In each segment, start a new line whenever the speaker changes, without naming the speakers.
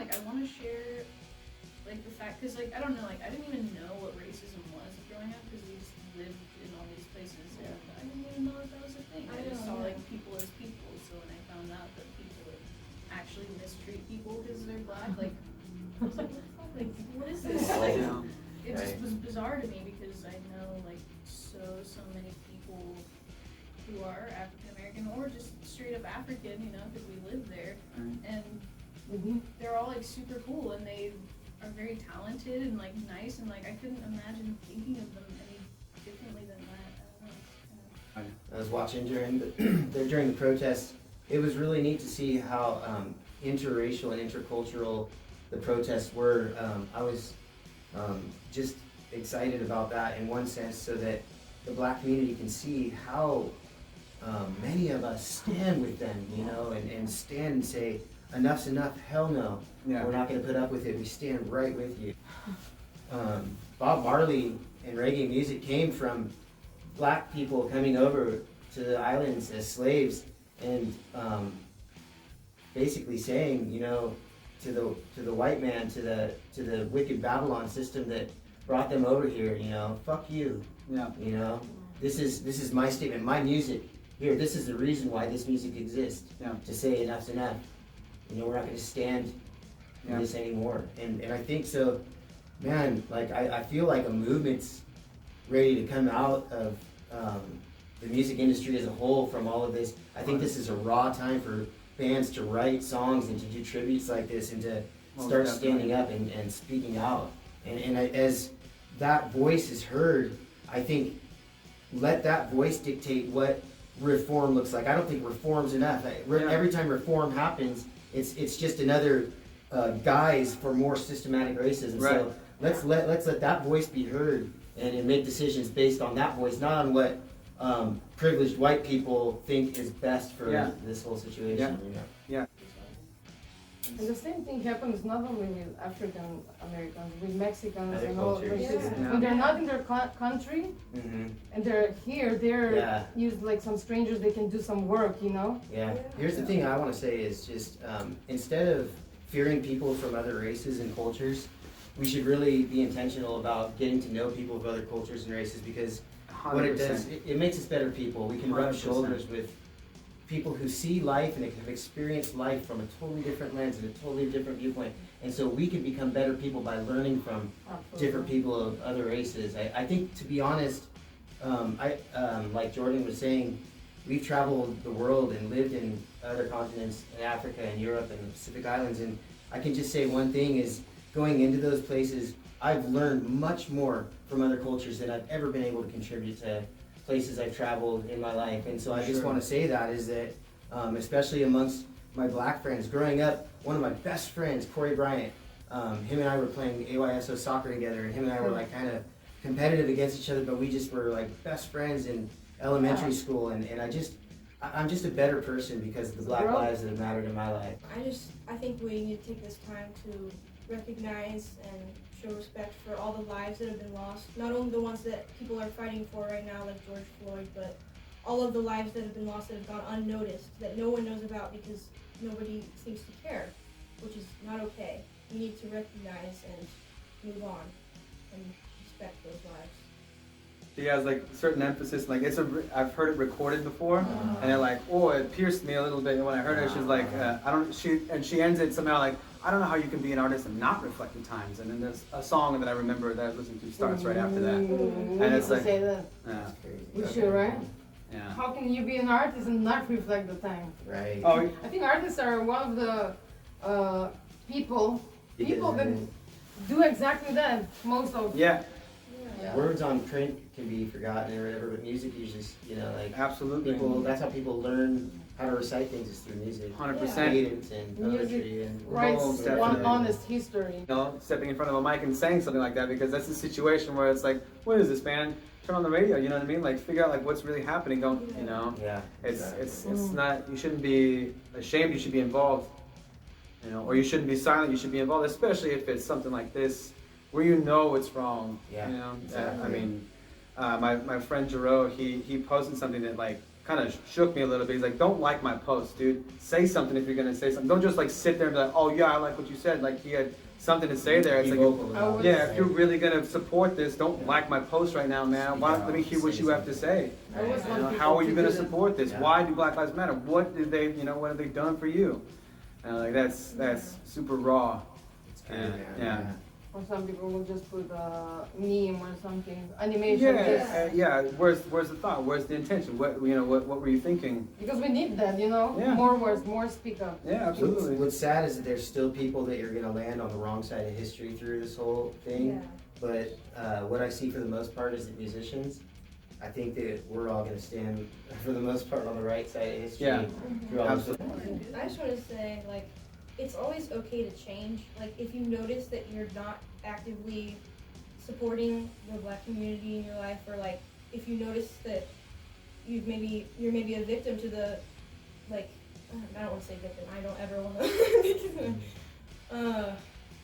like, I want to share, like, the fact, because, like, I don't know, like, I didn't even know what racism was growing up, because we just lived in all these places, and I didn't even know that was a thing. I just saw, like, people as people, so when I found out that people would actually mistreat people because they're black, like, I was like, what the fuck, like, what is this? Like, it just was bizarre to me, because I know, like, so many people who are African American or just straight up African, you know, because we live there, and they're all like super cool, and they are very talented and like nice, and like I couldn't imagine thinking of them any differently than that. I don't know.
I was watching during the protests. It was really neat to see how interracial and intercultural the protests were. I was just excited about that in one sense, so that the black community can see how many of us stand with them, you know, and stand and say, enough's enough, hell no, we're not going to put up with it, we stand right with you. Bob Marley and reggae music came from black people coming over to the islands as slaves, and basically saying, you know, to the white man, to the wicked Babylon system that brought them over here, you know, fuck you. Yeah. You know, this is my statement, my music. Here, this is the reason why this music exists. Yeah. To say enough's enough. You know, we're not going to stand in this anymore. And I think so, man. Like I feel like a movement's ready to come out of the music industry as a whole from all of this. I think this is a raw time for bands to write songs and to do tributes like this and to start standing up and speaking out. And as that voice is heard, I think let that voice dictate what reform looks like. I don't think reform's enough. Every time reform happens, it's just another guise for more systematic racism. Right. So let's let that voice be heard and make decisions based on that voice, not on what privileged white people think is best for this whole situation. Yeah.
And the same thing happens not only with African Americans, with Mexicans and all races. When they're not in their country and they're here, they're used like some strangers, they can do some work, you know?
Yeah. Here's the thing I want to say is just instead of fearing people from other races and cultures, we should really be intentional about getting to know people of other cultures and races, because 100%. What it does, it makes us better people. We can 100%. Rub shoulders with people who see life and have experienced life from a totally different lens and a totally different viewpoint. And so we can become better people by learning from different people of other races. I think, to be honest, like Jordan was saying, we've traveled the world and lived in other continents, in Africa and Europe and the Pacific Islands, and I can just say one thing is, going into those places, I've learned much more from other cultures than I've ever been able to contribute to places I've traveled in my life. And so I just want to say that is that, especially amongst my black friends, growing up, one of my best friends, Corey Bryant, him and I were playing AYSO soccer together, and him and I were like kind of competitive against each other, but we just were like best friends in elementary school, and I'm just a better person because of the black lives that have mattered in my life.
I think we need to take this time to recognize and show respect for all the lives that have been lost. Not only the ones that people are fighting for right now, like George Floyd, but all of the lives that have been lost that have gone unnoticed, that no one knows about because nobody seems to care, which is not okay. We need to recognize and move on and respect those lives.
She has like certain emphasis, like I've heard it recorded before, and they're like, oh, it pierced me a little bit. And when I heard her, she's like, she ends it somehow like, I don't know how you can be an artist and not reflect the times. And then there's a song that I remember that I was listening to starts right after that, and it's like,
we should, right?
Yeah.
How can you be an artist and not reflect the time?
Right.
Oh, I think artists are one of the people that do exactly that. Most of.
Yeah.
Words on print can be forgotten or whatever, but music usually, you know, like
absolutely.
That's how people learn how to recite things, is through music.
100%.
Cadence and poetry and
writes one honest history.
You know, stepping in front of a mic and saying something like that, because that's a situation where it's like, what is this, man? Turn on the radio, you know what I mean? Like, figure out like what's really happening. Don't, you know?
Yeah.
It's not. You shouldn't be ashamed. You should be involved. You know, or you shouldn't be silent. You should be involved, especially if it's something like this, where you know it's wrong.
Yeah.
You know.
Exactly.
I mean, my friend Jero, he posted something that like kind of shook me a little bit. He's like, don't like my post, dude. Say something if you're gonna say something. Don't just like sit there and be like, oh yeah, I like what you said. Like he had something to say there. It's like, yeah, if you're really gonna support this, don't like my post right now, man. Why don't let me hear what you have to say? How are you gonna support this? Why do Black Lives Matter? What did they, what have they done for you? Like that's super raw.
It's good,
yeah.
Or some people will just put a meme or something, animation.
Yeah. Where's the thought? Where's the intention? What were you thinking?
Because we need that,
Yeah.
More words, more speak up.
Yeah, absolutely.
What's sad is that there's still people that you're gonna land on the wrong side of history through this whole thing.
Yeah.
But what I see for the most part is that musicians, I think that we're all gonna stand for the most part on the right side of history.
Yeah.
Through all this.
I just want to say, like, it's always okay to change. Like, if you notice that you're not actively supporting the Black community in your life, or like, if you notice that you're maybe a victim to the, like, I don't want to say victim. I don't ever want to.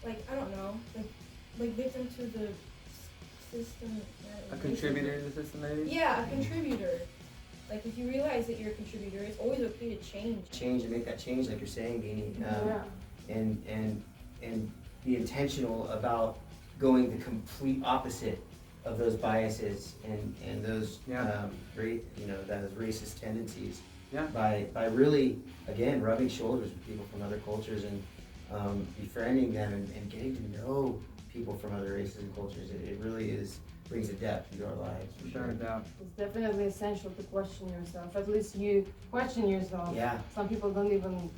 Like, I don't know, like victim to the system.
A contributor to the system, maybe.
Yeah, a contributor. Like, if you realize that you're a contributor, it's always okay to change.
Change and make that change, like you're saying, Beanie. And be intentional about going the complete opposite of those biases and those those racist tendencies.
Yeah.
By really, again, rubbing shoulders with people from other cultures and befriending them and getting to know people from other races and cultures. It really brings a depth into our lives.
Without a doubt.
It's definitely essential to question yourself. At least you question yourself.
Yeah.
Some people don't even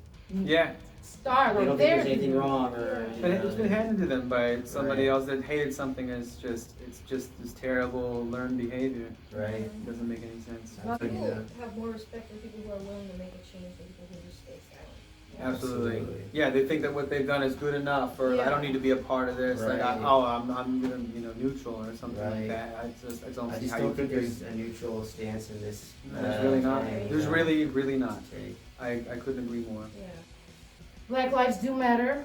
start
They
or
don't think
dare
there's
to
anything
do it.
wrong, or
It's been handed to them by somebody
Right.
else that hated something as it's just this terrible learned behavior.
Right.
It doesn't make any sense.
People have more respect for people who are willing to make a change than people who just stay silent.
Absolutely. Yeah, they think that what they've done is good enough, or I don't need to be a part of this.
Right.
Like, I'm neutral or something like that. I don't
I
see
just
how
don't
you
think
could
there's a neutral stance in this.
There's really not.
thing,
There's really not.
Take.
I couldn't agree more.
Yeah.
Black lives do matter,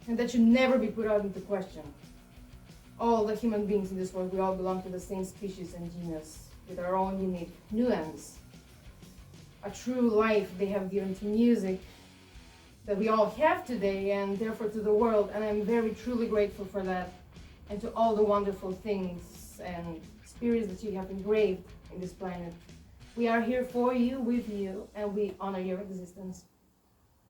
and that should never be put out into question. All the human beings in this world, we all belong to the same species and genus, with our own unique nuance. A true life they have given to music that we all have today, and therefore to the world, and I'm very truly grateful for that, and to all the wonderful things and spirits that you have engraved in this planet. We are here for you, with you, and we honor your existence.